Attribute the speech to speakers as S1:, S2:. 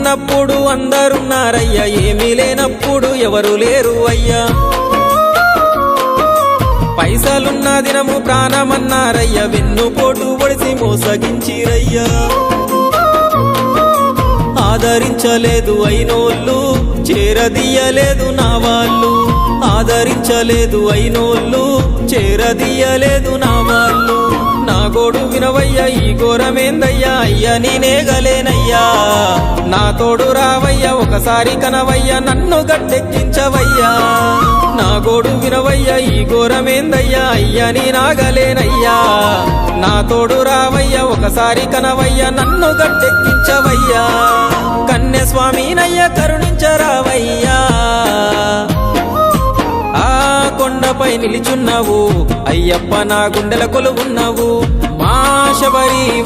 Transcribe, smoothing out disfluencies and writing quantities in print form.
S1: ఉన్నప్పుడు అందరున్నారయ్యా, ఏమీ లేనప్పుడు ఎవరు లేరు అయ్యా. పైసలున్న దినము ప్రాణమన్నారయ్యా, వెన్నుపోటు పొడిసి మోసగించిరయ్యా. ఆదరించలేదు అయినోళ్ళు, చేరదీయలేదు నా వాళ్ళు. ఆదరించలేదు అయినోళ్ళు, చేరదీయలేదు నా వాళ్ళు. నా గోడు వినవయ్యా, ఈ ఘోరమేందయ్యా, అయ్యా నేనేగలేనయ్యా. నా తోడు రావయ్యా, ఒకసారి కనవయ్యా, నన్ను గట్టెక్కించవయ్యా. నా గోడు వినవయ్యా, ఈ ఘోరమేందయ్యా, అయ్యా నేనాగలేనయ్యా. నా తోడు రావయ్యా, ఒకసారి కనవయ్యా, నన్ను గట్టెక్కించవయ్యా. కన్య స్వామినయ్యా, కరుణించరావయ్యా. ఆ కొండపై నిలిచున్నావు అయ్యప్ప, నా గుండెల కొలువున్నావు. మా శబరి